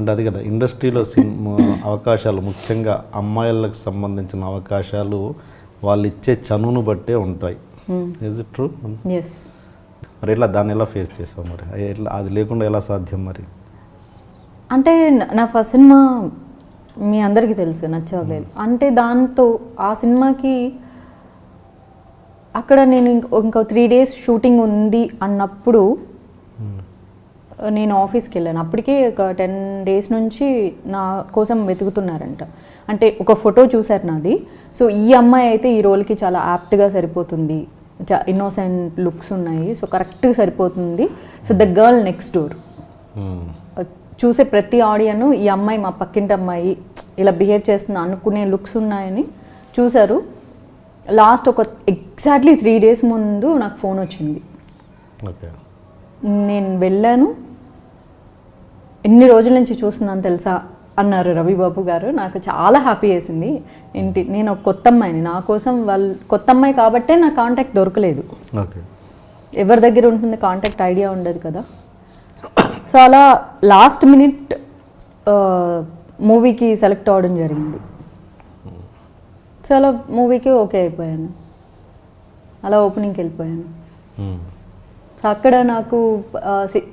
అంటే అది కదా ఇండస్ట్రీలో అవకాశాలు ముఖ్యంగా అమ్మాయిలకు సంబంధించిన అవకాశాలు వాళ్ళు ఇచ్చే చనువును బట్టే ఉంటాయి. Is it true? ఎస్. మరి ఎట్లా దాన్ని ఎలా ఫేస్ చేసావు? మరి ఎట్లా అది లేకుండా ఎలా సాధ్యం? మరి అంటే నా ఫస్ట్ సినిమా మీ అందరికీ తెలుసు నచ్చలేదు అంటే దాంతో ఆ సినిమాకి అక్కడ నేను ఇంకో 3 days షూటింగ్ ఉంది అన్నప్పుడు నేను ఆఫీస్కి వెళ్ళాను. అప్పటికే ఒక 10 days నుంచి నా కోసం వెతుకుతున్నారంట. అంటే ఒక ఫోటో చూశారు నాది. సో ఈ అమ్మాయి అయితే ఈ రోల్కి చాలా యాప్ట్గా సరిపోతుంది, ఇన్నోసెంట్ లుక్స్ ఉన్నాయి, సో కరెక్ట్గా సరిపోతుంది. So the girl next door చూసే ప్రతి ఆడియన్ ఈ అమ్మాయి మా పక్కింటి అమ్మాయి ఇలా బిహేవ్ చేస్తుంది అనుకునే లుక్స్ ఉన్నాయని చూశారు. లాస్ట్ ఒక ఎగ్జాక్ట్లీ 3 days ముందు నాకు ఫోన్ వచ్చింది. నేను వెళ్ళాను, ఎన్ని రోజుల నుంచి చూస్తున్నాను తెలుసా అన్నారు రవిబాబు గారు. నాకు చాలా హ్యాపీ వేసింది. నేను ఒక కొత్త అమ్మాయిని, నా కోసం వాళ్ళు కొత్త అమ్మాయి కాబట్టే నా కాంటాక్ట్ దొరకలేదు. ఎవరి దగ్గర ఉంటుంది కాంటాక్ట్, ఐడియా ఉండదు కదా. సో అలా లాస్ట్ మినిట్ మూవీకి సెలెక్ట్ అవ్వడం జరిగింది. సో అలా మూవీకి ఓకే అయిపోయాను, అలా ఓపెనింగ్కి వెళ్ళిపోయాను. సో అక్కడ నాకు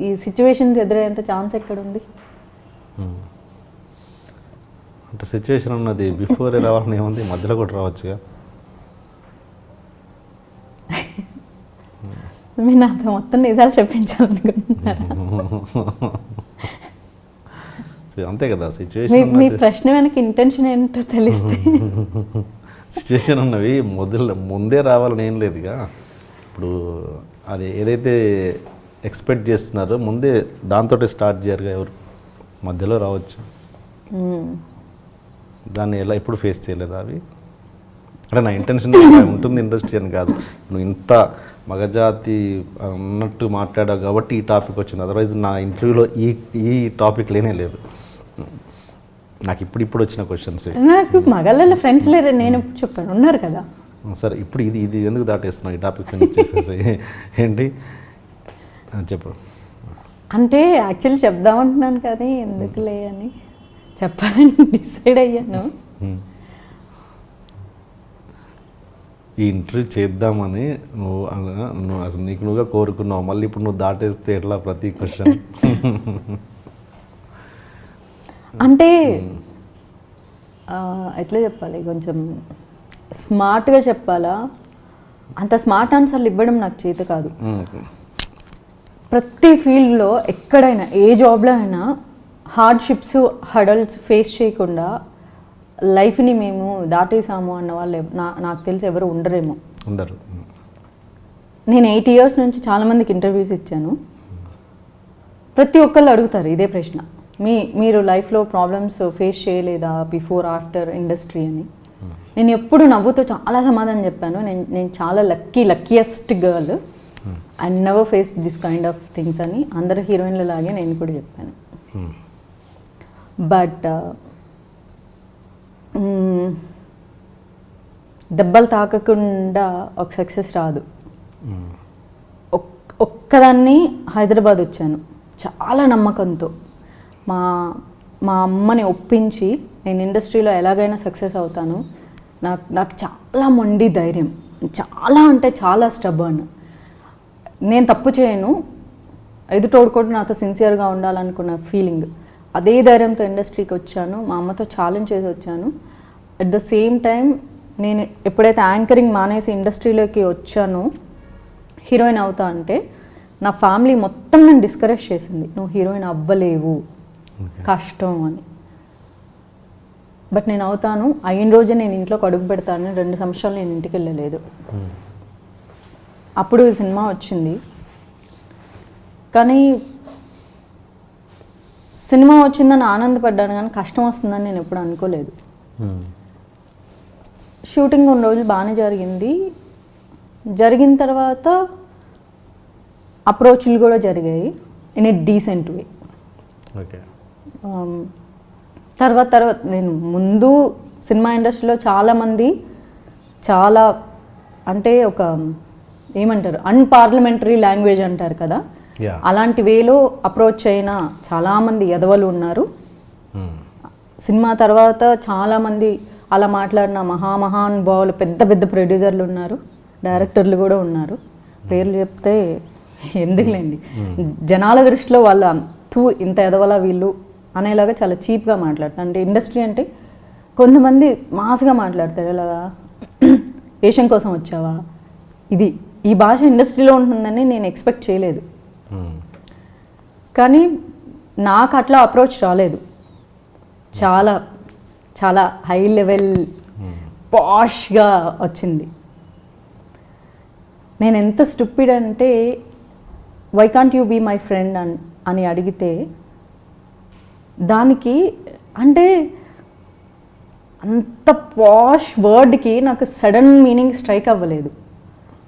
ఈ సిచ్యువేషన్స్ ఎదురయ్యేంత ఛాన్స్ ఎక్కడ ఉంది? అంటే సిచ్యువేషన్ అన్నది బిఫోర్ రావాలని ఏముంది, మధ్యలో కూడా రావచ్చుగా. మీరు నాతో మొత్తం నిజాలు చెప్పించాలనుకుంటున్నారు. అంతే కదా సిచ్యువేషన్. మీ ప్రశ్న వెనక ఇంటెన్షన్ ఏంటో తెలిస్తే. సిచ్యువేషన్ ఉన్నవి ముందే రావాలని ఏం లేదుగా. ఇప్పుడు అది ఏదైతే ఎక్స్పెక్ట్ చేస్తున్నారో ముందే దాంతో స్టార్ట్ చేయరుగా, ఎవరు మధ్యలో రావచ్చు. దాన్ని ఎలా ఎప్పుడు ఫేస్ చేయలేదు అవి? అంటే నా ఇంటెన్షన్ ఉంటుంది ఇండస్ట్రీ అని కాదు, నువ్వు ఇంత మగజాతి అన్నట్టు మాట్లాడావు కాబట్టి ఈ టాపిక్ వచ్చింది. అదర్వైజ్ నా ఇంటర్వ్యూలో ఈ టాపిక్ లేనే లేదు. నాకు ఇప్పుడు వచ్చిన క్వశ్చన్స్. నాకు మగళ్ళ ఫ్రెండ్స్ లేరు, నేను చెప్పాను ఉన్నారు కదా. సరే ఇప్పుడు ఇది ఎందుకు దాటేస్తున్నావు? ఈ టాపిక్ ఫినిష్ చేసేసి ఏంటి చెప్పు. అంటే యాక్చువల్లీ చెప్దామంటున్నాను కానీ ఎందుకులే అని చెప్పాలని డిసైడ్ అయ్యాను. ఈ ఇంటర్వ్యూ చేద్దామని నువ్వు అసలు నీకు నువ్వుగా కోరుకున్నావు, మళ్ళీ ఇప్పుడు నువ్వు దాటేస్తే ఎట్లా ప్రతి క్వశ్చన్? అంటే ఎట్లా చెప్పాలి, కొంచెం స్మార్ట్గా చెప్పాలా, అంత స్మార్ట్ ఆన్సర్లు ఇవ్వడం నాకు చేత కాదు. ప్రతి ఫీల్డ్లో ఎక్కడైనా ఏ జాబ్లో అయినా హార్డ్షిప్స్ హడల్స్ ఫేస్ చేయకుండా లైఫ్ని మేము దాటేసాము అన్న వాళ్ళు నాకు తెలిసి ఎవరు ఉండరేమో. ఉండరు. నేను 8 years నుంచి చాలామందికి ఇంటర్వ్యూస్ ఇచ్చాను. ప్రతి ఒక్కళ్ళు అడుగుతారు ఇదే ప్రశ్న, మీరు లైఫ్లో ప్రాబ్లమ్స్ ఫేస్ చేయలేదా బిఫోర్ ఆఫ్టర్ ఇండస్ట్రీ అని. నేను ఎప్పుడు నవ్వుతూ చాలా సమాధానం చెప్పాను. నేను చాలా luckiest girl, I never face this kind of things అని. అందరు హీరోయిన్ల లాగే నేను కూడా చెప్పాను. బట్ దెబ్బలు తాకకుండా ఒక సక్సెస్ రాదు. ఒక్కదాన్ని హైదరాబాద్ వచ్చాను చాలా నమ్మకంతో. మా అమ్మని ఒప్పించి నేను ఇండస్ట్రీలో ఎలాగైనా సక్సెస్ అవుతాను. నాకు చాలా మొండి ధైర్యం, చాలా అంటే చాలా స్టబర్న్. నేను తప్పు చేయను, ఎదుటోడు కూడా నాతో సిన్సియర్గా ఉండాలనుకున్న ఫీలింగ్. అదే ధైర్యంతో ఇండస్ట్రీకి వచ్చాను, మా అమ్మతో ఛాలెంజ్ చేసి వచ్చాను. అట్ ద సేమ్ టైం నేను ఎప్పుడైతే యాంకరింగ్ మానేసి ఇండస్ట్రీలోకి వచ్చానో హీరోయిన్ అవుతా అంటే నా ఫ్యామిలీ మొత్తం నన్ను డిస్కరేజ్ చేసింది, నువ్వు హీరోయిన్ అవ్వలేవు, కష్టం అని. బట్ నేను అవుతాను, అయిన రోజే నేను ఇంట్లోకి అడుగు పెడతాను. 2 సంవత్సరాలు నేను ఇంటికి వెళ్ళలేదు. అప్పుడు ఈ సినిమా వచ్చింది. కానీ సినిమా వచ్చిందని ఆనందపడ్డాను, కానీ కష్టం వస్తుందని నేను ఎప్పుడు అనుకోలేదు. షూటింగ్ కొన్ని రోజులు బాగానే జరిగింది. జరిగిన తర్వాత అప్రోచ్లు కూడా జరిగాయి ఇన్ ఏ డీసెంట్ వే. తర్వాత నేను ముందు సినిమా ఇండస్ట్రీలో చాలామంది చాలా అంటే ఒక ఏమంటారు అన్పార్లమెంటరీ లాంగ్వేజ్ అంటారు కదా, అలాంటి వేలో అప్రోచ్ అయిన చాలామంది ఎదవలు ఉన్నారు. సినిమా తర్వాత చాలామంది అలా మాట్లాడిన మహానుభావులు పెద్ద పెద్ద ప్రొడ్యూసర్లు ఉన్నారు, డైరెక్టర్లు కూడా ఉన్నారు. పేర్లు చెప్తే ఎందుకులేండి, జనాల దృష్టిలో వాళ్ళ ఇంత ఎదవలా వీళ్ళు అనేలాగా చాలా చీప్గా మాట్లాడతారు. అంటే ఇండస్ట్రీ అంటే కొంతమంది మాస్గా మాట్లాడతారు, ఇలాగా వేషం కోసం వచ్చావా, ఈ భాష ఇండస్ట్రీలో ఉంటుందని నేను ఎక్స్పెక్ట్ చేయలేదు. కానీ నాకు అట్లా అప్రోచ్ రాలేదు. చాలా చాలా హై లెవెల్ పాష్గా వచ్చింది. నేను ఎంత స్టూపిడ్ అంటే why can't you be my friend అని అడిగితే దానికి అంటే అంత పాష్ వర్డ్కి నాకు సడన్ మీనింగ్ స్ట్రైక్ అవ్వలేదు.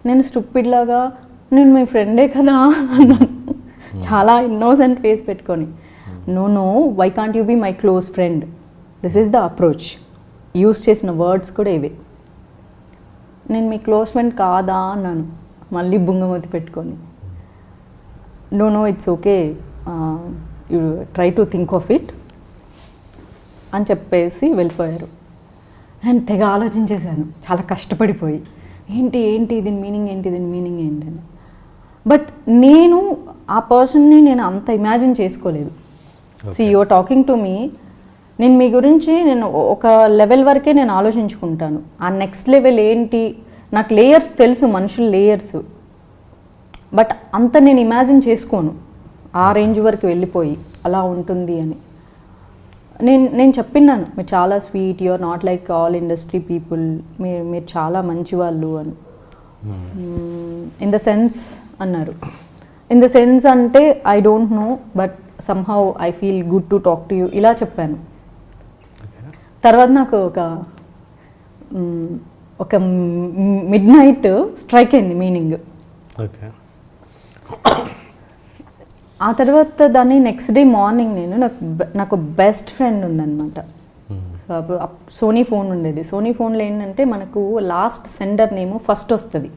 నేను స్టూపిడ్ లాగా నేను మీ ఫ్రెండే కదా అన్నాను, చాలా ఇన్నోసెంట్ ఫేస్ పెట్టుకొని. No why can't you be my close friend, this is the approach. Use చేసిన వర్డ్స్ కూడా ఇవే. నేను మీ క్లోజ్ ఫ్రెండ్ కాదా అన్నాను, మళ్ళీ బుంగమతి పెట్టుకొని. No it's okay, you try to think of it అని చెప్పేసి వెళ్ళిపోయారు. నేను తెగ ఆలోచించేశాను చాలా కష్టపడిపోయి, ఏంటి దీని మీనింగ్ ఏంటి అని. బట్ నేను ఆ పర్సన్ని నేను అంత ఇమాజిన్ చేసుకోలేదు. See your talking to me, నేను మీ గురించి నేను ఒక లెవెల్ వరకే నేను ఆలోచించుకుంటాను. ఆ నెక్స్ట్ లెవెల్ ఏంటి, నాకు లేయర్స్ తెలుసు, మనుషుల లేయర్స్, బట్ అంత నేను ఇమాజిన్ చేసుకోను ఆ రేంజ్ వరకు వెళ్ళిపోయి అలా ఉంటుంది అని. నేను చెప్పినాను, మీరు చాలా sweet, you're not like all industry people, మీరు చాలా మంచి వాళ్ళు అని. ఇన్ ద సెన్స్ అన్నారు. ఇన్ ద సెన్స్ అంటే I don't know, but somehow I feel good to talk to you ఇలా చెప్పాను. తర్వాత నాకు ఒక మిడ్ నైట్ స్ట్రైక్ అయింది మీనింగ్. ఆ తర్వాత దాన్ని నెక్స్ట్ డే మార్నింగ్ నాకు బెస్ట్ ఫ్రెండ్ ఉందన్నమాట. సో సోనీ ఫోన్ ఉండేది. సోనీ ఫోన్లో ఏంటంటే మనకు లాస్ట్ సెండర్ నేమ్ ఫస్ట్ వస్తుంది,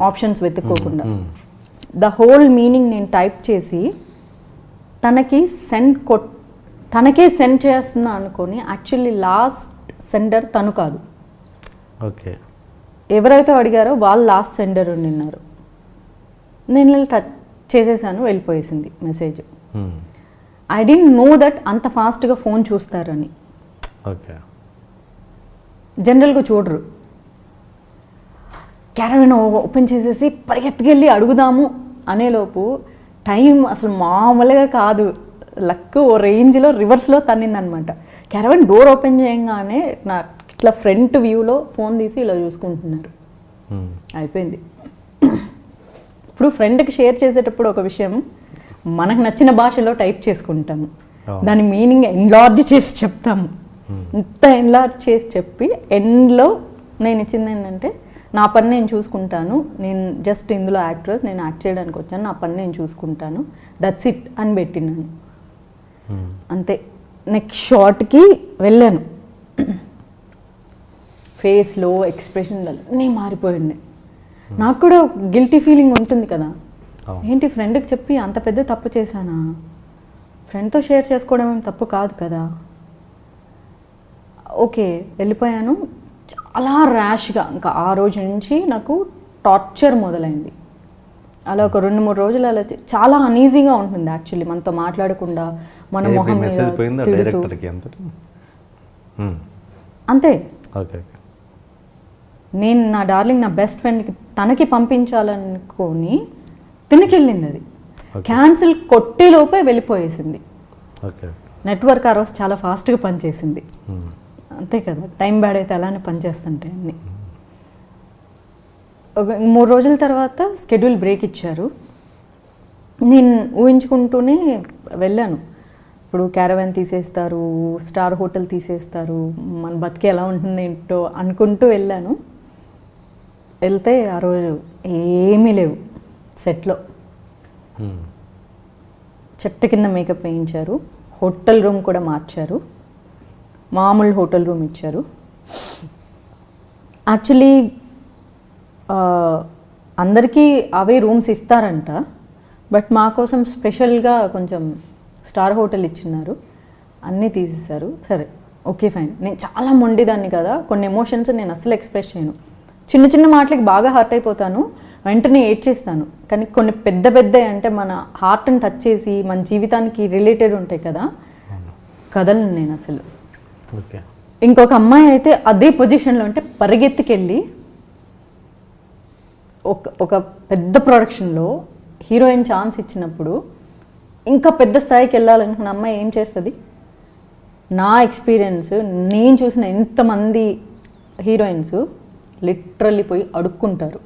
ఆప్షన్స్ వెతుక్కోకుండా. ద హోల్ మీనింగ్ నేను టైప్ చేసి తనకే సెండ్ చేస్తున్నా అనుకొని, యాక్చువల్లీ లాస్ట్ సెండర్ తను కాదు, ఓకే, ఎవరైతే అడిగారో వాళ్ళు లాస్ట్ సెండర్ ఉండిన్నారు. నేను టచ్ చేసేసాను, వెళ్ళిపోయేసింది message. I don't know that అంత ఫాస్ట్గా ఫోన్ చూస్తారని. జనరల్గా చూడరు. క్యారవెన్ ఓపెన్ చేసేసి పరిగెత్తుకెళ్ళి అడుగుదాము అనేలోపు టైం అసలు మామూలుగా కాదు, లక్ ఓ రేంజ్లో రివర్స్లో తన్నిందనమాట. క్యారవెన్ డోర్ ఓపెన్ చేయగానే నా ఇట్లా ఫ్రంట్ వ్యూలో ఫోన్ తీసి ఇలా చూసుకుంటున్నారు. అయిపోయింది. ఇప్పుడు ఫ్రెండ్కి షేర్ చేసేటప్పుడు ఒక విషయం మనకు నచ్చిన భాషలో టైప్ చేసుకుంటాము, దాని మీనింగ్ ఎన్లార్జ్ చేసి చెప్తాము. ఇంత ఎన్లార్జ్ చేసి చెప్పి ఎండ్లో నేను ఇచ్చింది ఏంటంటే, నా పని నేను చూసుకుంటాను, నేను జస్ట్ ఇందులో యాక్ట్రెస్, నేను యాక్ట్ చేయడానికి వచ్చాను, నా పని నేను చూసుకుంటాను, దట్స్ ఇట్ అని పెట్టినాను. అంతే. నెక్స్ట్ షాట్కి వెళ్ళాను. ఫేస్లో ఎక్స్ప్రెషన్లో అన్నీ మారిపోయింది. నాకు కూడా గిల్టీ ఫీలింగ్ ఉంటుంది కదా, ఏంటి ఫ్రెండ్కి చెప్పి అంత పెద్ద తప్పు చేశానా, ఫ్రెండ్తో షేర్ చేసుకోవడం ఏం తప్పు కాదు కదా. ఓకే, వెళ్ళిపోయాను. చాలా ర్యాష్గా ఇంకా ఆ రోజు నుంచి నాకు టార్చర్ మొదలైంది. అలా ఒక 2-3 రోజులు అలా చాలా అనీజీగా ఉంటుంది. యాక్చువల్లీ మనతో మాట్లాడకుండా మన మొహం అంతే. నేను నా డార్లింగ్ నా బెస్ట్ ఫ్రెండ్కి తనకి పంపించాలనుకొని తినకెళ్ళింది, అది క్యాన్సిల్ కొట్టేలోపే వెళ్ళిపోయేసింది. నెట్వర్క్ ఆ రోజు చాలా ఫాస్ట్గా పనిచేసింది. అంతే కదా, టైం బ్యాడ్ అయితే అలానే పనిచేస్తుంటాయి అన్నీ. ఒక 3 రోజుల తర్వాత స్కెడ్యూల్ బ్రేక్ ఇచ్చారు. నేను ఊహించుకుంటూనే వెళ్ళాను, ఇప్పుడు క్యారవాన్ తీసేస్తారు, స్టార్ హోటల్ తీసేస్తారు, మన బతికే ఎలా ఉంటుంది ఏంటో అనుకుంటూ వెళ్ళాను. వెళ్తే ఆ రోజు ఏమీ లేవు సెట్లో. చెట్టు కింద మేకప్ వేయించారు, హోటల్ రూమ్ కూడా మార్చారు, మామూలు హోటల్ రూమ్ ఇచ్చారు. యాక్చువల్లీ అందరికీ అవే రూమ్స్ ఇస్తారంట, బట్ మా కోసం స్పెషల్గా కొంచెం స్టార్ హోటల్ ఇచ్చినారు. అన్నీ తీసేశారు. సరే ఓకే ఫైన్. నేను చాలా మొండిదాన్ని కదా, కొన్ని ఎమోషన్స్ నేను అస్సలు ఎక్స్ప్రెస్ చేయను. చిన్న చిన్న మాటలకి బాగా హర్ట్ అయిపోతాను, వెంటనే ఏడ్చేస్తాను. కానీ కొన్ని పెద్ద పెద్ద అంటే మన హార్ట్ని టచ్ చేసి మన జీవితానికి రిలేటెడ్ ఉంటాయి కదా, కదలను నేను అసలు. ఓకే. ఇంకొక అమ్మాయి అయితే అదే పొజిషన్లో ఉంటే పరిగెత్తుకెళ్ళి ఒక పెద్ద ప్రొడక్షన్లో హీరోయిన్ ఛాన్స్ ఇచ్చినప్పుడు ఇంకా పెద్ద స్థాయికి వెళ్ళాలనుకున్న అమ్మాయి ఏం చేస్తుంది? నా ఎక్స్పీరియన్స్, నేను చూసిన ఎంతమంది హీరోయిన్స్ లిటరల్లీ పోయి అడుక్కుంటారు,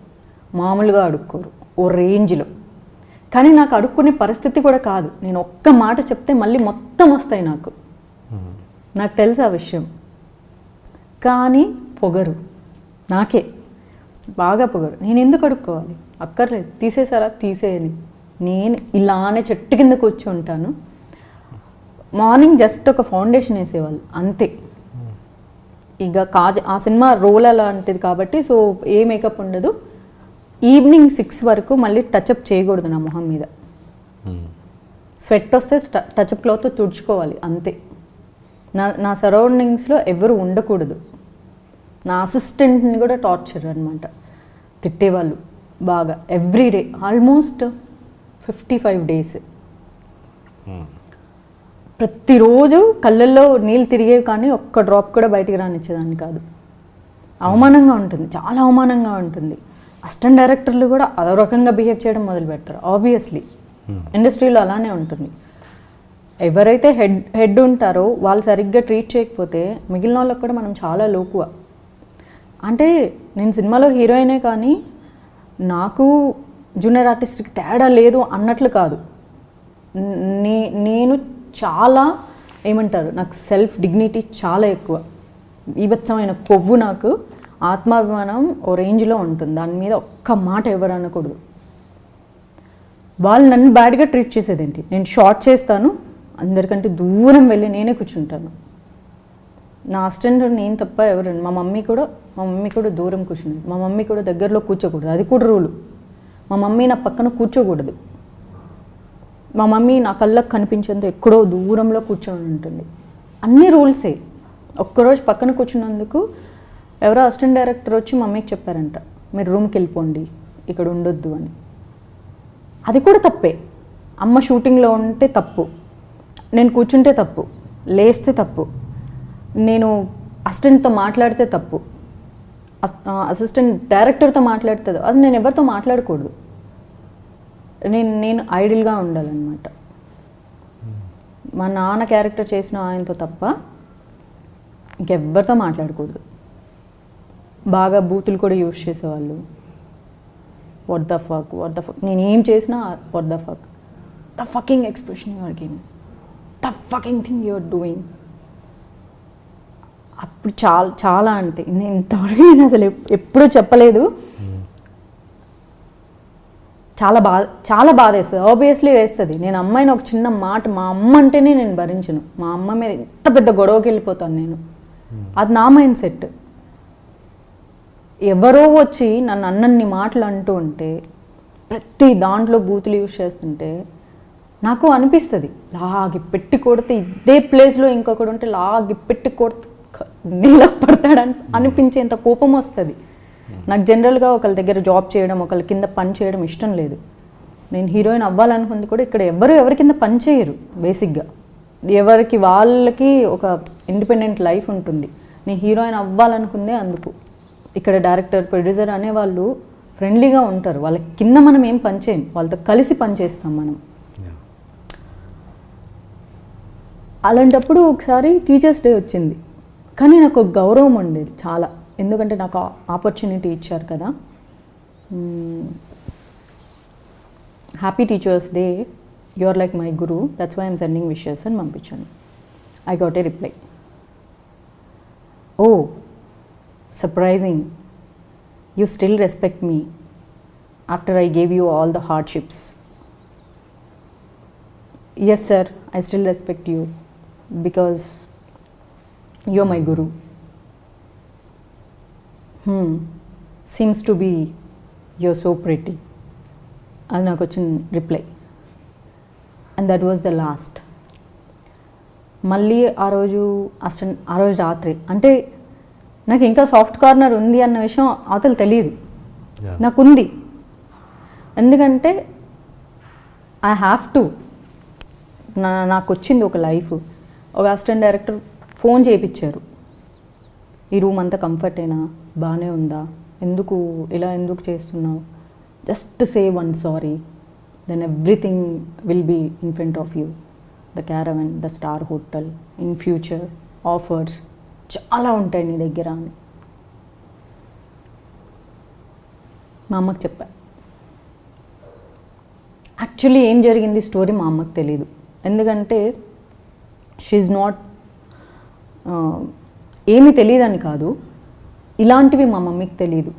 మామూలుగా అడుక్కోరు, ఓ రేంజ్లో. కానీ నాకు అడుక్కునే పరిస్థితి కూడా కాదు. నేను ఒక్క మాట చెప్తే మళ్ళీ మొత్తం వస్తాయి నాకు తెలుసు ఆ విషయం. కానీ పొగరు, నాకే బాగా పొగరు. నేను ఎందుకు అడుక్కోవాలి? అక్కర్లేదు, తీసేసారా తీసేయని. నేను ఇలానే చెట్టు కింద కూర్చుంటాను. మార్నింగ్ జస్ట్ ఒక ఫౌండేషన్ వేసేవాళ్ళు అంతే. ఇక ఆ సినిమా రోల్ అలాంటిది కాబట్టి సో ఏ మేకప్ ఉండదు. ఈవినింగ్ 6 వరకు మళ్ళీ టచ్అప్ చేయకూడదు నా మొహం మీద. స్వెట్ వస్తే టచ్అప్ క్లాత్తో తుడుచుకోవాలి అంతే. నా సరౌండింగ్స్లో ఎవరు ఉండకూడదు. నా అసిస్టెంట్ని కూడా టార్చర్ అనమాట, తిట్టేవాళ్ళు బాగా. ఎవ్రీడే ఆల్మోస్ట్ 55 డేస్ ప్రతిరోజు కళ్ళల్లో నీళ్ళు తిరిగేవి, కానీ ఒక్క డ్రాప్ కూడా బయటికి రానిచ్చేదాన్ని కాదు. అవమానంగా ఉంటుంది, చాలా అవమానంగా ఉంటుంది. అసిస్టెంట్ డైరెక్టర్లు కూడా అదో రకంగా బిహేవ్ చేయడం మొదలు పెడతారు. ఆబ్వియస్లీ ఇండస్ట్రీలో అలానే ఉంటుంది. ఎవరైతే హెడ్ ఉంటారో వాళ్ళు సరిగ్గా ట్రీట్ చేయకపోతే మిగిలిన వాళ్ళకి కూడా మనం చాలా లోకువ. అంటే నేను సినిమాలో హీరోయినే కానీ నాకు జూనియర్ ఆర్టిస్ట్కి తేడా లేదు అన్నట్లు కాదు. నేను చాలా ఏమంటారు, నాకు సెల్ఫ్ డిగ్నిటీ చాలా ఎక్కువ, బీభత్సమైన కొవ్వు, నాకు ఆత్మాభిమానం ఓ రేంజ్లో ఉంటుంది. దాని మీద ఒక్క మాట ఎవరు అనకూడదు. వాళ్ళు నన్ను బ్యాడ్గా ట్రీట్ చేసేదేంటి? నేను షార్ట్ చేస్తాను, అందరికంటే దూరం వెళ్ళి నేనే కూర్చుంటాను. నా అసిస్టెంట్ నేను తప్ప ఎవరండి. మా మమ్మీ కూడా దూరం కూర్చునేది. మా మమ్మీ కూడా దగ్గరలో కూర్చోకూడదు, అది కూడా రూలు. మా మమ్మీ నా పక్కన కూర్చోకూడదు. మా మమ్మీ నా కళ్ళకు కనిపించేంత ఎక్కడో దూరంలో కూర్చొని ఉంటుంది. అన్ని రూల్సే. ఒక్కరోజు పక్కన కూర్చున్నందుకు ఎవరో అసిస్టెంట్ డైరెక్టర్ వచ్చి మమ్మీకి చెప్పారంట, మీరు రూమ్కి వెళ్ళిపోండి, ఇక్కడ ఉండొద్దు అని. అది కూడా తప్పే. అమ్మ షూటింగ్లో ఉంటే తప్పు, నేను కూర్చుంటే తప్పు, లేస్తే తప్పు, నేను అసిస్టెంట్తో మాట్లాడితే తప్పు, అసిస్టెంట్ డైరెక్టర్తో మాట్లాడితే అసలు నేను ఎవరితో మాట్లాడకూడదు. నేను ఐడియల్గా ఉండాలన్నమాట. మా నాన్న క్యారెక్టర్ చేసిన ఆయనతో తప్ప ఇంకెవ్వరితో మాట్లాడకూడదు. బాగా బూతులు కూడా యూజ్ చేసేవాళ్ళు. వాట్ ద ఫక్ నేను ఏం చేసినా what the fucking expression you are giving, the fucking thing you are doing. అప్పుడు చాలా అంటే ఇంతవరకు నేను అసలు ఎప్పుడూ చెప్పలేదు. చాలా బాధ వేస్తుంది, ఆబ్వియస్లీ వేస్తుంది. నేను అమ్మాయిని ఒక చిన్న మాట, మా అమ్మ అంటేనే నేను భరించను. మా అమ్మ మీద ఎంత పెద్ద గొడవకి వెళ్ళిపోతాను నేను. అది నా మైండ్ సెట్. ఎవరో వచ్చి నన్ను అన్నన్ని మాటలు అంటూ ఉంటే, ప్రతి దాంట్లో బూతులు యూజ్ చేస్తుంటే నాకు అనిపిస్తుంది, లాగి పెట్టి కొడితే ఇదే ప్లేస్లో ఇంకొకడు ఉంటే లాగి పెట్టి కొడితే నీళ్ళకి పడతాడని అనిపించేంత కోపం వస్తుంది నాకు. జనరల్గా ఒకళ్ళ దగ్గర జాబ్ చేయడం, ఒకళ్ళ కింద పని చేయడం ఇష్టం లేదు. నేను హీరోయిన్ అవ్వాలనుకుంది కూడా ఇక్కడ ఎవరి కింద పని చేయరు. బేసిక్గా ఎవరికి వాళ్ళకి ఒక ఇండిపెండెంట్ లైఫ్ ఉంటుంది. నేను హీరోయిన్ అవ్వాలనుకుందే అందుకు. ఇక్కడ డైరెక్టర్, ప్రొడ్యూసర్ అనేవాళ్ళు ఫ్రెండ్లీగా ఉంటారు. వాళ్ళ కింద మనం ఏం పని చేయం, వాళ్ళతో కలిసి పని చేస్తాం మనం. అలాంటప్పుడు ఒకసారి టీచర్స్ డే వచ్చింది, కానీ నాకు ఒక గౌరవం ఉండేది చాలా. ఎందుకంటే నాకు ఆపర్చునిటీ ఇచ్చారు కదా. Happy teachers day, you are like my guru, that's why I'm sending wishes అని పంపించాను. I got a reply, oh surprising, you still respect me after I gave you all the hardships. Yes sir, I still respect you because you are my guru. Seems to be you're so pretty. అది నాకు వచ్చిన రిప్లై. And that was the last. మళ్ళీ ఆ రోజు ఆ రోజు రాత్రి అంటే నాకు ఇంకా సాఫ్ట్ కార్నర్ ఉంది అన్న విషయం అవతల తెలియదు, నాకుంది. ఎందుకంటే ఐ హ్యావ్ టు, నాకు వచ్చింది ఒక లైఫ్. ఒక అసిస్టెంట్ డైరెక్టర్ ఫోన్ చేయించారు, ఈ రూమ్ అంతా కంఫర్ట్ అయినా, బాగానే ఉందా, ఎందుకు చేస్తున్నావు, just say one sorry, then everything will be in front of you, the caravan, the star hotel, in future offers చాలా ఉంటాయి నీ దగ్గర అని మా అమ్మకి చెప్పా. యాక్చువల్లీ ఏం జరిగింది స్టోరీ మా అమ్మకి తెలీదు, ఎందుకంటే షీఈ్ నాట్, ఏమీ తెలియదని కాదు, ఇలాంటివి మా మమ్మీకి తెలియదు.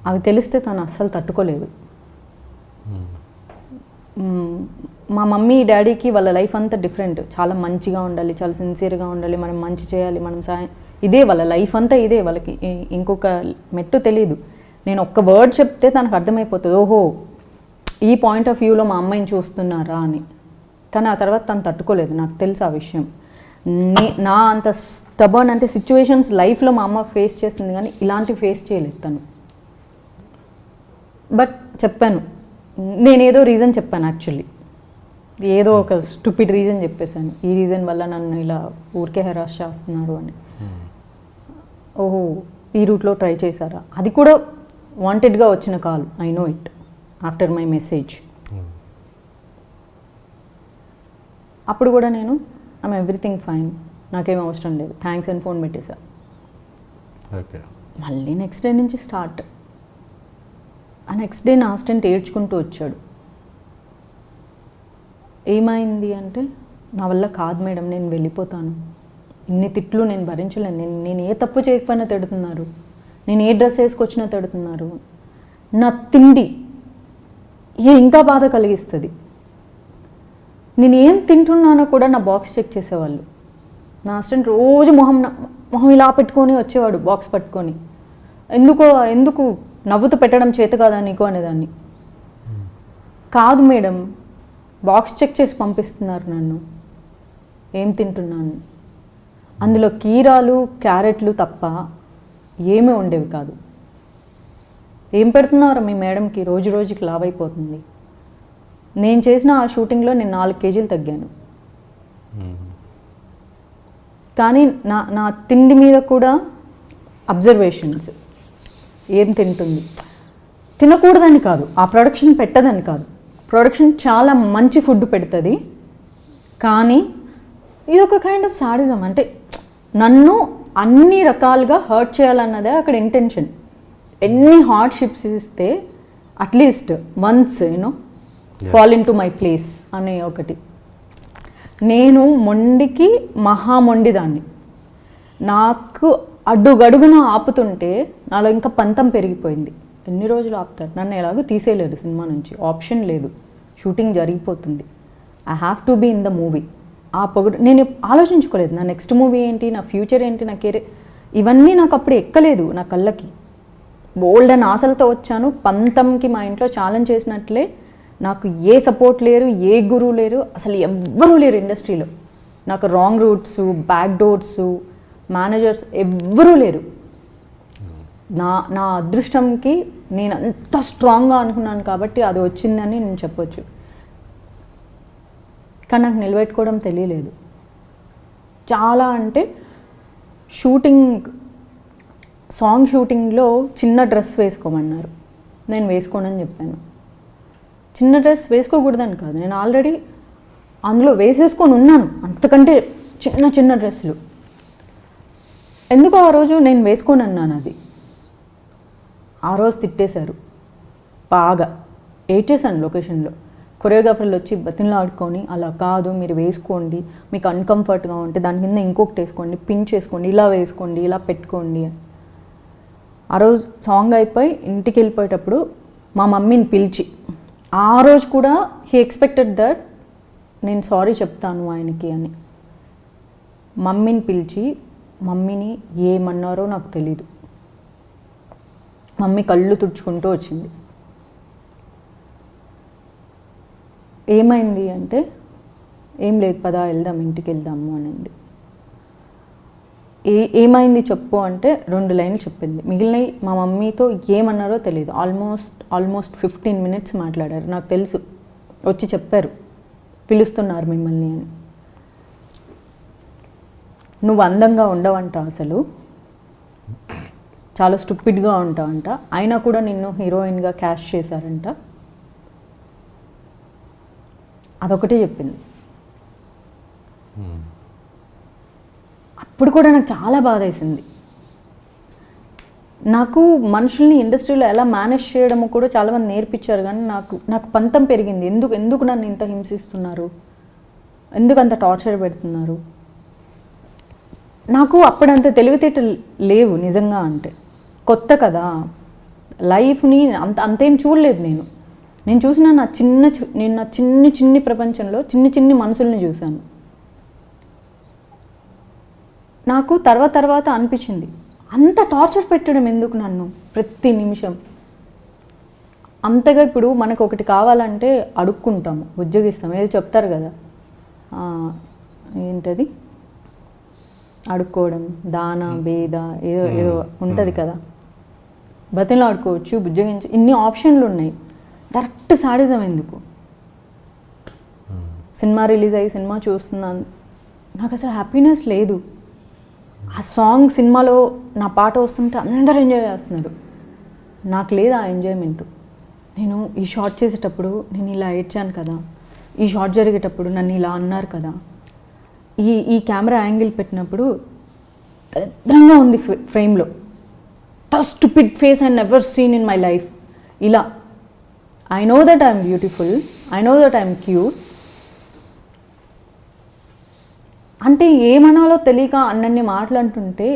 అవి తెలిస్తే తను అస్సలు తట్టుకోలేదు. మా మమ్మీ డాడీకి వాళ్ళ లైఫ్ అంతా డిఫరెంట్, చాలా మంచిగా ఉండాలి, చాలా సిన్సియర్గా ఉండాలి, మనం మంచి చేయాలి, మనం ఇదే వాళ్ళ లైఫ్ అంతా, ఇదే వాళ్ళకి ఇంకొక మెట్టు తెలియదు. నేను ఒక్క వర్డ్ చెప్తే తనకు అర్థమైపోతుంది, ఓహో ఈ పాయింట్ ఆఫ్ వ్యూలో మా అమ్మాయిని చూస్తున్నారా అని. కానీ ఆ తర్వాత తను తట్టుకోలేదు, నాకు తెలుసు ఆ విషయం. నా అంత స్టబర్న్ అంటే సిచ్యువేషన్స్ లైఫ్లో మా అమ్మ ఫేస్ చేస్తుంది, కానీ ఇలాంటివి ఫేస్ చేయలేదు తను. బట్ చెప్పాను, నేనేదో రీజన్ చెప్పాను, యాక్చువల్లీ ఏదో ఒక స్టూపిడ్ రీజన్ చెప్పేశాను, ఈ రీజన్ వల్ల నన్ను ఇలా ఊరికే హెరాస్ చేస్తున్నారు అని. ఓహో ఈ రూట్లో ట్రై చేశారా, అది కూడా వాంటెడ్గా వచ్చిన call, I know it after my message. అప్పుడు కూడా నేను ఐమ్ ఎవ్రీథింగ్ ఫైన్, నాకేం అవసరం లేదు, థ్యాంక్స్ అని ఫోన్ పెట్టేశా. మళ్ళీ నెక్స్ట్ డే నుంచి స్టార్ట్. ఆ నెక్స్ట్ డే నా అసిస్టెంట్ ఏడ్చుకుంటూ వచ్చాడు. ఏమైంది అంటే, నా వల్ల కాదు మేడం, నేను వెళ్ళిపోతాను, ఇన్ని తిట్లు నేను భరించలేను, నేను ఏ తప్పు చేయకపోయినా తిడుతున్నారు, నేను ఏ డ్రెస్ వేసుకొచ్చినా తిడుతున్నారు, నా తిండి ఇంకా బాధ కలిగిస్తుంది. నేను ఏం తింటున్నానో కూడా నా బాక్స్ చెక్ చేసేవాళ్ళు. నా అసిస్టెంట్ రోజు మొహం ఇలా పెట్టుకొని వచ్చేవాడు, బాక్స్ పట్టుకొని. ఎందుకు నవ్వుతూ పెట్టడం చేత కాదా నీకు అనేదాన్ని. కాదు మేడం, బాక్స్ చెక్ చేసి పంపిస్తున్నారు నన్ను, ఏం తింటున్నాను, అందులో కీరాలు క్యారెట్లు తప్ప ఏమీ ఉండేవి కాదు. ఏం పెడుతున్నారు మీ మేడంకి, రోజు రోజుకి లావ్ అయిపోతుంది. నేను చేసిన ఆ షూటింగ్లో నేను 4 కేజీలు తగ్గాను. కానీ నా తిండి మీద కూడా అబ్జర్వేషన్స్, ఏం తింటుంది, తినకూడదని కాదు, ఆ ప్రొడక్షన్ పెట్టదని కాదు, ప్రొడక్షన్ చాలా మంచి ఫుడ్ పెడుతుంది, కానీ ఇది ఒక కైండ్ ఆఫ్ సాడిజం. అంటే నన్ను అన్ని రకాలుగా హర్ట్ చేయాలన్నదే అక్కడ ఇంటెన్షన్. ఎన్ని హార్డ్షిప్స్ ఇస్తే at least once fall in to my place అనే ఒకటి. నేను మొండికి మొండిదాన్ని. నాకు అడుగడుగున ఆపుతుంటే నాలో ఇంకా పంతం పెరిగిపోయింది. ఎన్ని రోజులు ఆపుతారు, నన్ను ఎలాగో తీసేయలేరు సినిమా నుంచి, ఆప్షన్ లేదు, షూటింగ్ జరిగిపోతుంది, I have to be in the movie. ఆ పొగడు నేను ఆలోచించుకోలేదు, నా నెక్స్ట్ మూవీ ఏంటి, నా ఫ్యూచర్ ఏంటి, నా కెరీర్, ఇవన్నీ నాకు అప్పుడు ఎక్కలేదు నా కళ్ళకి. బోల్డ్ అని ఆశలతో వచ్చాను, పంతంకి మా ఇంట్లో ఛాలెంజ్ చేసినట్లే. నాకు ఏ సపోర్ట్ లేరు, ఏ గురువు లేరు, అసలు ఎవ్వరూ లేరు ఇండస్ట్రీలో. నాకు wrong roots, back doors, managers ఎవ్వరూ లేరు. నా అదృష్టంకి నేను అంత స్ట్రాంగ్గా అనుకున్నాను కాబట్టి అది వచ్చిందని నేను చెప్పొచ్చు. కానీ నాకు నిలబెట్టుకోవడం తెలియలేదు. చాలా అంటే సాంగ్ షూటింగ్లో చిన్న డ్రెస్ వేసుకోమన్నారు, నేను వేసుకోనని చెప్పాను. చిన్న డ్రెస్ వేసుకోకూడదని కాదు, నేను ఆల్రెడీ అందులో వేసేసుకొని ఉన్నాను, అంతకంటే చిన్న డ్రెస్సులు. ఎందుకో ఆ రోజు నేను వేసుకొని అన్నాను, అది ఆ రోజు తిట్టేశారు బాగా, ఏడ్చేశాను లొకేషన్లో. కొరియోగ్రాఫర్లు వచ్చి బతిన్లో ఆడుకొని, అలా కాదు మీరు వేసుకోండి, మీకు అన్కంఫర్ట్గా ఉంటే దాని కింద ఇంకొకటి వేసుకోండి, పిన్ చేసుకోండి, ఇలా వేసుకోండి, ఇలా పెట్టుకోండి. ఆ రోజు సాంగ్ అయిపోయి ఇంటికి వెళ్ళిపోయేటప్పుడు మా మమ్మీని పిలిచి, ఆ రోజు కూడా హీ ఎక్స్పెక్టెడ్ దట్ నేను సారీ చెప్తాను ఆయనకి అని. మమ్మీని పిలిచి, మమ్మీని ఏమన్నారో నాకు తెలీదు, మమ్మీ కళ్ళు తుడుచుకుంటూ వచ్చింది. ఏమైంది అంటే, ఏం లేదు పదా వెళ్దాం ఇంటికి వెళ్దాము అనింది. ఏమైంది చెప్పు అంటే 2 లైన్లు చెప్పింది. మిగిలినవి మా మమ్మీతో ఏమన్నారో తెలియదు. ఆల్మోస్ట్ 15 minutes మాట్లాడారు. నాకు తెలుసు, వచ్చి చెప్పారు పిలుస్తున్నారు మిమ్మల్ని అని. నువ్వు అందంగా ఉండవంట, అసలు చాలా స్టూపిడ్గా ఉంటావంట, అయినా కూడా నిన్ను హీరోయిన్గా క్యాస్ట్ చేశారంట. అదొకటే చెప్పింది. అప్పుడు కూడా నాకు చాలా బాధ వేసింది. నాకు మనుషుల్ని ఇండస్ట్రీలో ఎలా మేనేజ్ చేయడమో కూడా చాలామంది నేర్పించారు, కానీ నాకు పంతం పెరిగింది. ఎందుకు నన్ను ఇంత హింసిస్తున్నారు, ఎందుకు అంత టార్చర్ పెడుతున్నారు. నాకు అప్పుడంత తెలివితేటలు లేవు నిజంగా, అంటే కొత్త కదా లైఫ్ని అంతేం చూడలేదు. నేను చూసిన నా చిన్ని ప్రపంచంలో చిన్ని మనుషుల్ని చూశాను. నాకు తర్వాత అనిపించింది, అంత టార్చర్ పెట్టడం ఎందుకు నన్ను ప్రతి నిమిషం. అంతగా ఇప్పుడు మనకు ఒకటి కావాలంటే అడుక్కుంటాము, ఉద్యోగిస్తాము. ఏదో చెప్తారు కదా, ఏంటది అడుక్కోవడం, దాన భేద ఏదో ఉంటుంది కదా, బతిలో ఆడుకోవచ్చు, బుజ్జగించు, ఇన్ని ఆప్షన్లు ఉన్నాయి. డైరెక్ట్ సాడిజం ఎందుకు? సినిమా రిలీజ్ అయ్యి సినిమా చూస్తున్నాను, నాకు అసలు హ్యాపీనెస్ లేదు. ఆ సాంగ్ సినిమాలో నా పాట వస్తుంటే అందరూ ఎంజాయ్ చేస్తున్నారు, నాకు లేదు ఆ ఎంజాయ్మెంట్. నేను ఈ షార్ట్ చేసేటప్పుడు నేను ఇలా ఏడ్చాను కదా, ఈ షార్ట్ జరిగేటప్పుడు నన్ను ఇలా అన్నారు కదా, ఈ కెమెరా యాంగిల్ పెట్టినప్పుడు దరిద్రంగా ఉంది ఫ్రేమ్లో, the stupid face I never seen in my life. ఇలా I know that I'm beautiful, I know that I'm cute అంటే ఏమనాలో తెలియక అన్నన్ని మాట్లాడుతుంటే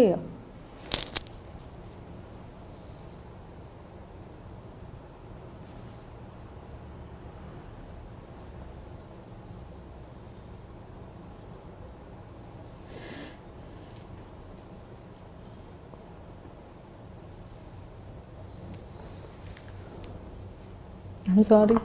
ఐఎమ్ సారీ.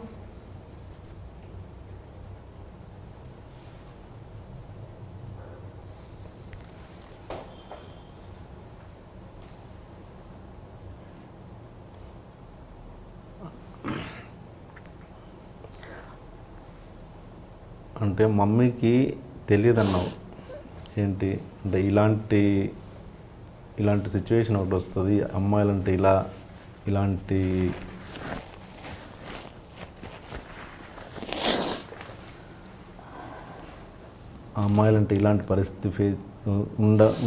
అంటే మమ్మీకి తెలియదన్నావు ఏంటి అంటే ఇలాంటి సిచ్యువేషన్ ఒకటి వస్తుంది, అమ్మాయిలంటే ఇలాంటి అమ్మాయిలంటే ఇలాంటి పరిస్థితి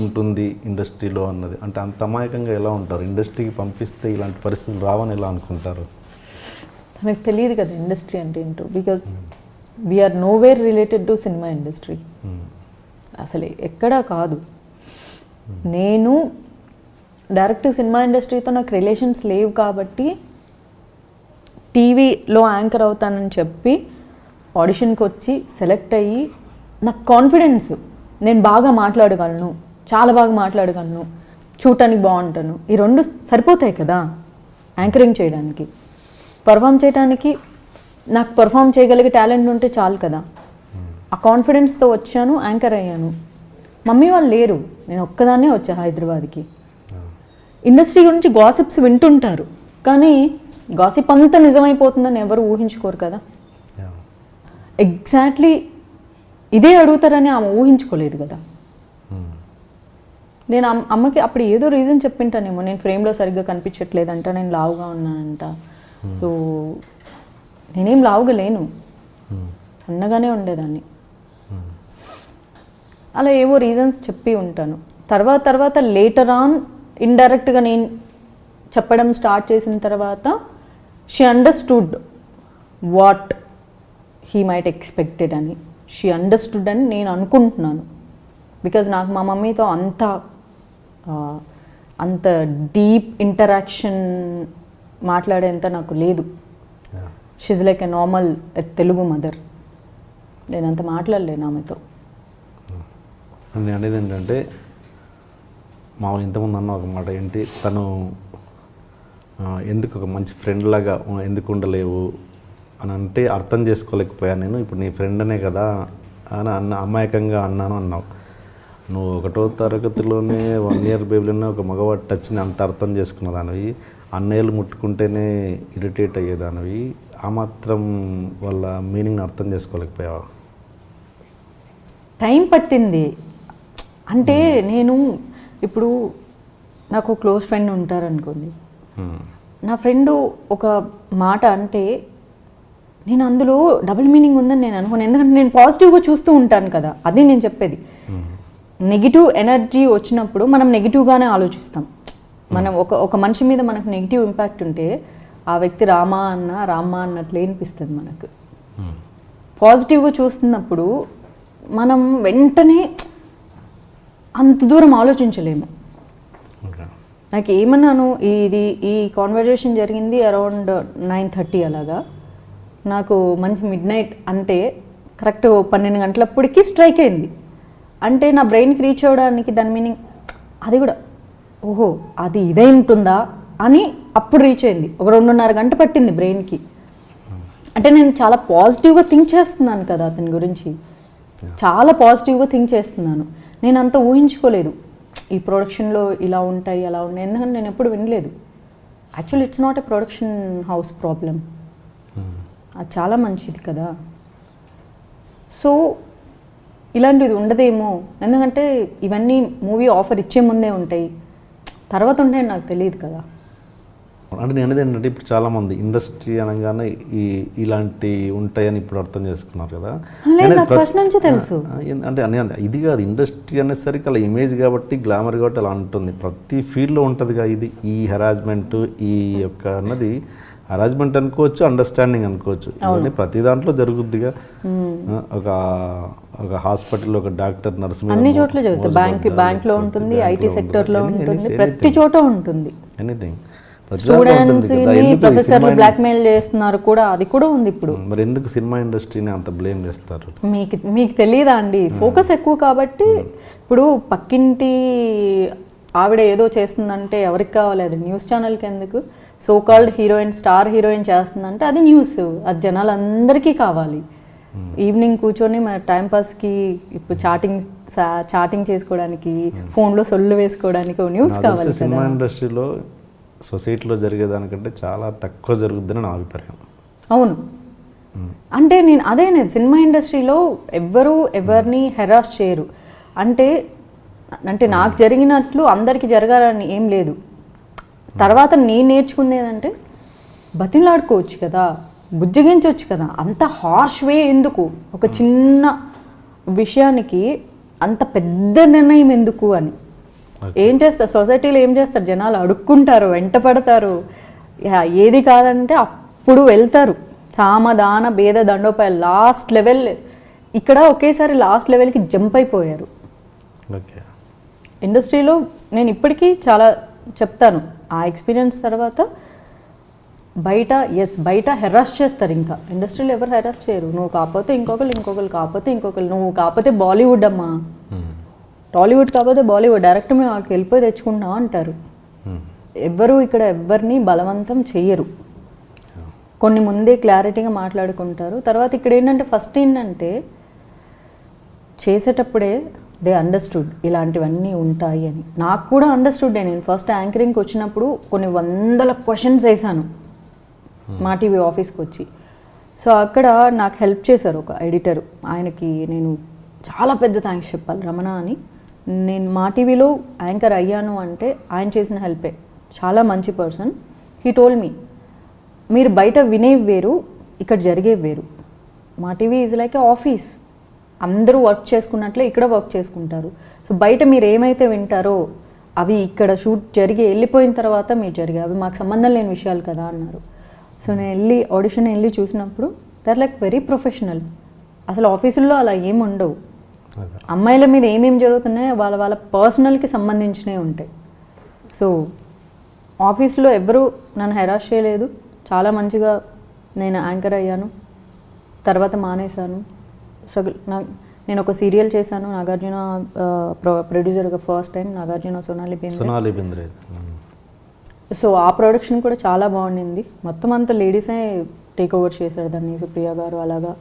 ఉంటుంది ఇండస్ట్రీలో అన్నది. అంటే అంత అమాయకంగా ఎలా ఉంటారు? ఇండస్ట్రీకి పంపిస్తే ఇలాంటి పరిస్థితులు రావని ఎలా అనుకుంటారు? తనకు తెలియదు కదా ఇండస్ట్రీ అంటే ఏంటో. Because we're nowhere related to cinema industry. అసలు ఎక్కడా కాదు. నేను డైరెక్ట్ సినిమా ఇండస్ట్రీతో నాకు రిలేషన్స్ లేవు కాబట్టి టీవీలో యాంకర్ అవుతానని చెప్పి ఆడిషన్కి వచ్చి సెలెక్ట్ అయ్యి నాకు కాన్ఫిడెన్స్, నేను బాగా మాట్లాడగలను, చాలా బాగా మాట్లాడగలను, చూడటానికి బాగుంటాను, ఈ 2 సరిపోతాయి కదా యాంకరింగ్ చేయడానికి. పర్ఫామ్ చేయడానికి నాకు పర్ఫామ్ చేయగలిగే టాలెంట్ ఉంటే చాలు కదా. ఆ కాన్ఫిడెన్స్తో వచ్చాను, యాంకర్ అయ్యాను. మమ్మీ వాళ్ళు లేరు, నేను ఒక్కదాన్నే వచ్చా హైదరాబాద్కి. ఇండస్ట్రీ గురించి గాసిప్స్ వింటుంటారు, కానీ గాసిప్ అంతా నిజమైపోతుందని ఎవరు ఊహించుకోరు కదా. ఎగ్జాక్ట్లీ ఇదే అడుగుతారని ఆమె ఊహించుకోలేదు కదా. నేను అమ్మకి అప్పుడు ఏదో రీజన్ చెప్పింటానేమో, నేను ఫ్రేమ్లో సరిగ్గా కనిపించట్లేదంట, నేను లావుగా ఉన్నానంట. సో నేనేం లావుగా లేను, సన్నగానే ఉండేదాన్ని. అలా ఏవో రీజన్స్ చెప్పి ఉంటాను. తర్వాత లేటర్ ఆన్ ఇండైరెక్ట్గా నేను చెప్పడం స్టార్ట్ చేసిన తర్వాత she understood what he might expected అని. షీ అండర్స్టూడ్ అని నేను అనుకుంటున్నాను. బికాజ్ నాకు మా మమ్మీతో అంత డీప్ ఇంటరాక్షన్ మాట్లాడేంత నాకు లేదు. She's like a normal Telugu mother. నేను అంత మాట్లాడలేను ఆమెతో. నేను అనేది ఏంటంటే మామూలు ఇంతకుముందు అన్న ఒక మాట ఏంటి, తను ఎందుకు ఒక మంచి ఫ్రెండ్ లాగా ఎందుకు ఉండలేవు అని అంటే అర్థం చేసుకోలేకపోయాను నేను. ఇప్పుడు నీ ఫ్రెండ్ అనే కదా అని అమాయకంగా అన్నావు. నువ్వు 1వ తరగతిలోనే 1 ఇయర్ బేబీలోనే ఒక మగవాడి టచ్ని అంత అర్థం చేసుకున్నదానివి, అన్నయ్యలు ముట్టుకుంటేనే ఇరిటేట్ అయ్యేదానివి, ఆ మాత్రం వాళ్ళ మీనింగ్ని అర్థం చేసుకోలేకపోయావా? టైం పట్టింది. అంటే నేను ఇప్పుడు నాకు క్లోజ్ ఫ్రెండ్ ఉంటారనుకోండి, నా ఫ్రెండు ఒక మాట అంటే నేను అందులో డబుల్ మీనింగ్ ఉందని నేను అనుకోను. ఎందుకంటే నేను పాజిటివ్గా చూస్తూ ఉంటాను కదా, అది నేను చెప్పేది. నెగిటివ్ ఎనర్జీ వచ్చినప్పుడు మనం నెగిటివ్గానే ఆలోచిస్తాం. మనం ఒక మనిషి మీద మనకు నెగిటివ్ ఇంపాక్ట్ ఉంటే ఆ వ్యక్తి రామా అన్నట్లు అనిపిస్తుంది మనకు. పాజిటివ్గా చూస్తున్నప్పుడు మనం వెంటనే అంత దూరం ఆలోచించలేము. నాకు ఏమన్నాను, ఈ కాన్వర్జేషన్ జరిగింది అరౌండ్ 9:30 అలాగా. నాకు మంచి మిడ్ నైట్ అంటే కరెక్ట్ 12 గంటలప్పటికీ స్ట్రైక్ అయింది. అంటే నా బ్రెయిన్కి రీచ్ అవ్వడానికి దాని మీనింగ్ అది కూడా, ఓహో అది ఇదే ఉంటుందా అని అప్పుడు రీచ్ అయింది. ఒక 2.5 గంట పట్టింది బ్రెయిన్కి. అంటే నేను చాలా పాజిటివ్గా థింక్ చేస్తున్నాను కదా అతని గురించి, చాలా పాజిటివ్గా థింక్ చేస్తున్నాను. నేను అంత ఊహించుకోలేదు ఈ ప్రొడక్షన్లో ఇలా ఉంటాయి అలా ఉంటాయి, ఎందుకంటే నేను ఎప్పుడు వినలేదు. Actually it's not a production house problem, అది చాలా మంచిది కదా. సో ఇలాంటిది ఉండదేమో, ఎందుకంటే ఇవన్నీ మూవీ ఆఫర్ ఇచ్చే ముందే ఉంటాయి, తర్వాత ఉంటాయని నాకు తెలియదు కదా. అంటే నేను అనేది ఏంటంటే ఇప్పుడు చాలామంది ఇండస్ట్రీ అనగానే ఇలాంటి ఉంటాయని ఇప్పుడు అర్థం చేసుకున్నారు కదా. ఫస్ట్ నుంచి తెలుసు. అంటే ఇది కాదు, ఇండస్ట్రీ అనేసరికి అలా ఇమేజ్ కాబట్టి, గ్లామర్ కాబట్టి అలా ఉంటుంది. ప్రతి ఫీల్డ్లో ఉంటుందిగా ఇది. ఈ హెరాస్మెంట్ ఈ యొక్క అన్నది హెరాస్మెంట్ అనుకోవచ్చు, అండర్స్టాండింగ్ అనుకోవచ్చు, ఇవన్నీ ప్రతి దాంట్లో జరుగుద్దిగా. ఒక హాస్పిటల్లో ఒక డాక్టర్, నర్స్ అన్ని చోట్ల జరుగుతుంది. బ్యాంక్లో ఉంటుంది, ఐటీ సెక్టర్లో ఉంటుంది, ప్రతి చోట ఉంటుంది. ఎనీథింగ్. స్టూడెంట్స్ ప్రొఫెసర్లు బ్లాక్మెయిల్ చేస్తున్నారు కూడా, అది కూడా ఉంది ఇప్పుడు. మరి ఎందుకు సినిమా ఇండస్ట్రీని అంత బ్లేమ్ చేస్తారు? మీకు తెలియదా అండి, ఫోకస్ ఎక్కువ కాబట్టి. ఇప్పుడు పక్కింటి ఆవిడ ఏదో చేస్తుందంటే ఎవరికి కావాలి అది? న్యూస్ ఛానల్కి ఎందుకు? So called heroine, star heroine చేస్తుందంటే అది న్యూస్, అది జనాలందరికీ కావాలి. ఈవినింగ్ కూర్చొని మన టైంపాస్కి ఇప్పుడు చాటింగ్ చేసుకోవడానికి, ఫోన్లో సొల్లు వేసుకోవడానికి న్యూస్ కావాలి. సినిమా ఇండస్ట్రీలో సొసైటీలో జరిగేదానికంటే చాలా తక్కువ జరుగుద్దని నా అభిప్రాయం. అవును, అంటే నేను అదే సినిమా ఇండస్ట్రీలో ఎవరిని హెరాస్ చేయరు. అంటే నాకు జరిగినట్లు అందరికీ జరగాలని ఏం లేదు. తర్వాత నేను నేర్చుకుంది ఏంటంటే బతిలాడుకోవచ్చు కదా, బుజ్జగించవచ్చు కదా, అంత హార్ష్ వే ఎందుకు, ఒక చిన్న విషయానికి అంత పెద్ద నిర్ణయం ఎందుకు అని. ఏం చేస్తారు సొసైటీలో, ఏం చేస్తారు జనాలు? అడుక్కుంటారు, వెంట పడతారు, ఏది కాదంటే అప్పుడు వెళ్తారు. సామదాన భేద దండోపాయ లాస్ట్ లెవెల్. ఇక్కడ ఒకేసారి లాస్ట్ లెవెల్కి జంప్ అయిపోయారు. ఇండస్ట్రీలో నేను ఇప్పటికీ చాలా చెప్తాను, ఆ ఎక్స్పీరియన్స్ తర్వాత బయట హెరాస్ చేస్తారు. ఇంకా ఇండస్ట్రీలో ఎవరు హెరాస్ చేయరు. నువ్వు కాకపోతే ఇంకొకరు కాకపోతే ఇంకొకరు, నువ్వు కాకపోతే బాలీవుడ్ అమ్మా, టాలీవుడ్ కాకపోతే బాలీవుడ్, డైరెక్ట్ మేము అక్కడికి వెళ్ళిపోయి తెచ్చుకుంటాం అంటారు. ఎవరు ఇక్కడ ఎవరిని బలవంతం చెయ్యరు. కొన్ని ముందే క్లారిటీగా మాట్లాడుకుంటారు. తర్వాత ఇక్కడ ఏంటంటే ఫస్ట్ ఏంటంటే చేసేటప్పుడే దే అండర్స్టూడ్ ఇలాంటివన్నీ ఉంటాయి అని. నాకు కూడా అండర్స్టూడ్. నేను ఫస్ట్ యాంకరింగ్కి వచ్చినప్పుడు కొన్ని 100 క్వశ్చన్స్ వేసాను మా టీవీ ఆఫీస్కి వచ్చి. సో అక్కడ నాకు హెల్ప్ చేశారు ఒక ఎడిటర్, ఆయనకి నేను చాలా పెద్ద థ్యాంక్స్ చెప్పాలి, రమణ అని. నేను మా టీవీలో యాంకర్ అయ్యాను అంటే ఆయన చేసిన హెల్పే. చాలా మంచి పర్సన్. హీ టోల్డ్ మీ, మీరు బయట వినేవి వేరు, ఇక్కడ జరిగేవి వేరు. మా TV is like A office, అందరూ వర్క్ చేసుకున్నట్లే ఇక్కడ వర్క్ చేసుకుంటారు. సో బయట మీరు ఏమైతే వింటారో అవి ఇక్కడ షూట్ జరిగి వెళ్ళిపోయిన తర్వాత మీరు జరిగాయి, అవి మాకు సంబంధం లేని విషయాలు కదా అన్నారు. సో నేను ఆడిషన్ వెళ్ళి చూసినప్పుడు దర్ లైక్ వెరీ ప్రొఫెషనల్. అసలు ఆఫీసుల్లో అలా ఏమి ఉండవు. అమ్మాయిల మీద ఏమేమి జరుగుతున్నాయో వాళ్ళ పర్సనల్కి సంబంధించినవి ఉంటాయి. సో ఆఫీస్లో ఎవరు నన్ను హెరాస్ చేయలేదు. చాలా మంచిగా నేను యాంకర్ అయ్యాను. తర్వాత మానేశాను. సో నేను ఒక సీరియల్ చేశాను, నాగార్జున ప్రొడ్యూసర్గా first time, Nagarjuna Sonali Bendre. So ఆ ప్రొడక్షన్ కూడా చాలా బాగుండింది. మొత్తం అంతా లేడీసే టేక్ ఓవర్ చేశారు దాన్ని, సుప్రియ గారు అలాగా.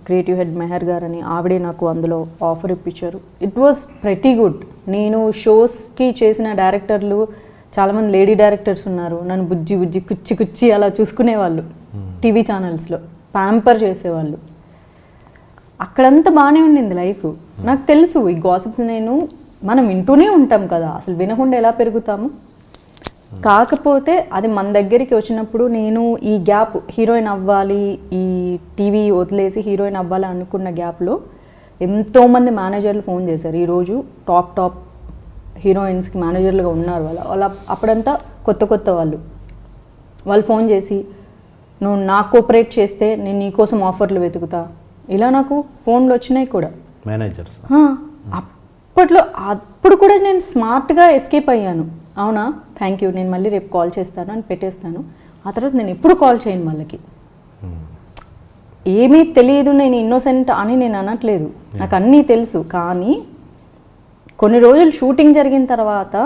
క్రియేటివ్ హెడ్ మెహర్ గారని, ఆవిడే నాకు అందులో ఆఫర్ ఇప్పించారు. It was pretty good. నేను షోస్కి చేసిన డైరెక్టర్లు చాలామంది లేడీ డైరెక్టర్స్ ఉన్నారు, నన్ను బుజ్జి బుజ్జి కుచ్చి కుచ్చి అలా చూసుకునేవాళ్ళు. టీవీ ఛానల్స్లో ప్యాంపర్ చేసేవాళ్ళు. అక్కడంతా బాగానే ఉండింది లైఫ్. నాకు తెలుసు ఈ గాసిప్స్ మనం వింటూనే ఉంటాం కదా, అసలు వినకుండా ఎలా పెరుగుతాము. కాకపోతే అది మన దగ్గరికి వచ్చినప్పుడు నేను ఈ గ్యాప్ హీరోయిన్ అవ్వాలి, ఈ టీవీ వదిలేసి హీరోయిన్ అవ్వాలి అనుకున్న గ్యాప్లో ఎంతోమంది మేనేజర్లు ఫోన్ చేశారు. ఈరోజు టాప్ హీరోయిన్స్కి మేనేజర్లుగా ఉన్నారు వాళ్ళ అప్పుడంతా కొత్త వాళ్ళు ఫోన్ చేసి నువ్వు నాకు కోఆపరేట్ చేస్తే నేను నీకోసం ఆఫర్లు వెతుకుతా, ఇలా నాకు ఫోన్లు వచ్చినాయి కూడా మేనేజర్స్. అప్పుడు కూడా నేను స్మార్ట్గా ఎస్కేప్ అయ్యాను. అవునా, థ్యాంక్ యూ, నేను మళ్ళీ రేపు కాల్ చేస్తాను అని పెట్టేస్తాను. ఆ తర్వాత నేను ఎప్పుడు కాల్ చేయను వాళ్ళకి. ఏమీ తెలియదు, నేను ఇన్నోసెంట్ అని నేను అనట్లేదు, నాకు అన్నీ తెలుసు. కానీ కొన్ని రోజులు షూటింగ్ జరిగిన తర్వాత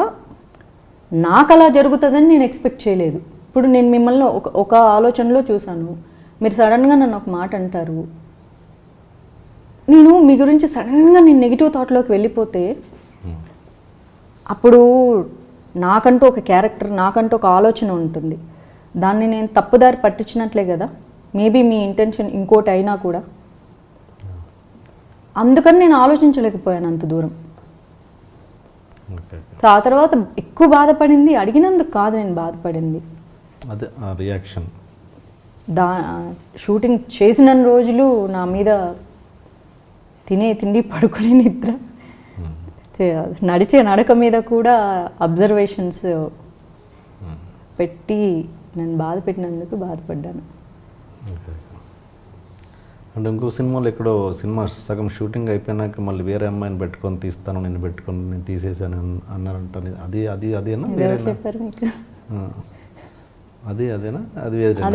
నాకు అలా జరుగుతుందని నేను ఎక్స్పెక్ట్ చేయలేదు. ఇప్పుడు నేను మిమ్మల్ని ఒక ఆలోచనలో చూశాను, మీరు సడన్గా నన్ను ఒక మాట అంటారు, నేను మీ గురించి సడన్గా నేను నెగిటివ్ థాట్లోకి వెళ్ళిపోతే అప్పుడు నాకంటూ ఒక క్యారెక్టర్, నాకంటూ ఒక ఆలోచన ఉంటుంది, దాన్ని నేను తప్పుదారి పట్టించినట్లే కదా. మేబీ మీ ఇంటెన్షన్ ఇంకోటి అయినా కూడా, అందుకని నేను ఆలోచించలేకపోయాను అంత దూరం. సో ఆ తర్వాత ఎక్కువ బాధపడింది అడిగినందుకు కాదు, నేను బాధపడింది అదే రియాక్షన్. షూటింగ్ చేసిన రోజులు నా మీద తినే తిండి పడుకునే నిద్ర, నడిచే నడక మీద కూడా అబ్జర్వేషన్స్ పెట్టి నన్ను బాధ పెట్టినందుకు బాధపడ్డాను. అంటే ఇంకో సినిమాలో ఎక్కడో సినిమా సగం షూటింగ్ అయిపోయినాక మళ్ళీ వేరే అమ్మాయిని పెట్టుకొని తీస్తాను, నేను పెట్టుకొని నేను తీసేసాను అన్నారంట. అదేనా చెప్పారు మీకు? అదేనా?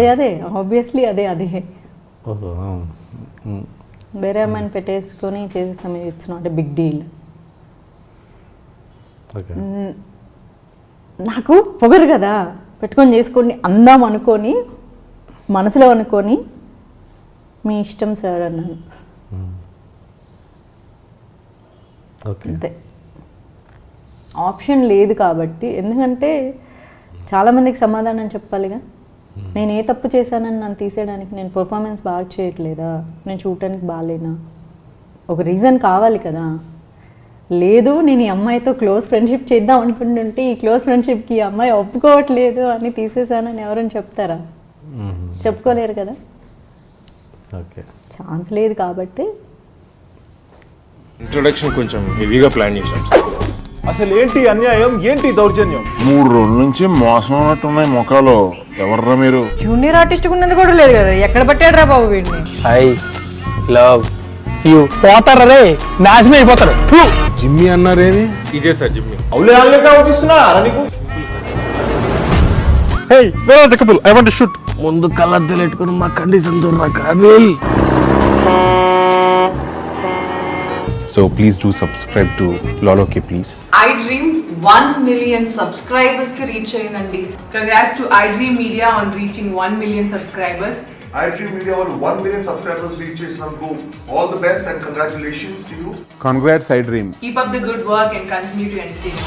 అదే ఆబ్వియస్లీ అదే. ఓహో, వేరే అమ్మాయిని పెట్టేసుకొని చేసేస్తాం, it's not a big deal. నాకు పొగరు కదా, పెట్టుకొని చేసుకోండి అందాం అనుకొని మనసులో అనుకొని మీ ఇష్టం సార్ అన్నాను. అంతే, ఆప్షన్ లేదు కాబట్టి. ఎందుకంటే చాలామందికి సమాధానం చెప్పాలిగా. నేను ఏ తప్పు చేశానని నన్ను తీసేయడానికి, నేను పర్ఫార్మెన్స్ బాగా చేయట్లేదా, నేను చూడటానికి బాగాలేనా, ఒక రీజన్ కావాలి కదా. లేదు, నేను ఈ అమ్మాయితో క్లోజ్ ఫ్రెండ్షిప్ చేద్దాం అనుకుంటుంటే ఈ క్లోజ్ ఫ్రెండ్షిప్కి ఈ అమ్మాయి ఒప్పుకోవట్లేదు అని తీసేసానని ఎవరైనా చెప్తారా? చెప్పుకోలేరు కదా. ఛాన్స్ లేదు కాబట్టి. ఇంట్రొడక్షన్ కొంచెం హెవీగా ప్లాన్ చేశాం. అసలు ఏంటి అన్యాయం, ఏంటి దౌర్జన్యం? 3 రోజుల నుంచి మోసం ఉన్నట్టున్నాయి ముఖాలు. ఎవర్రా మీరు? జూనియర్ ఆర్టిస్ట్ ఉన్నది కూడా లేదు కదా, ఎక్కడ పట్టాడు రా బాబు వీడిని? I love you. పోతారా రే, నాశనం అయిపోతారు. జిమ్మి అన్నారేమి? ఇదే సార్ జిమ్మి. అవులే ఆన్లెక్క అవుపిస్తున్నా నీకు. Hey where are the couple, I want to shoot. ముందు కలర్ తెలెట్టుకొని మా కండిషన్ చూడరా Kaabil. So please do subscribe to Loloke please. iDream 1 million subscribers ki reach ayindandi. Congrats to iDream Media on reaching 1 million subscribers. iDream Media on 1 million subscribers reach Islamco. All the best and congratulations to you. Congrats, iDream. Keep up the good work and continue to entertain.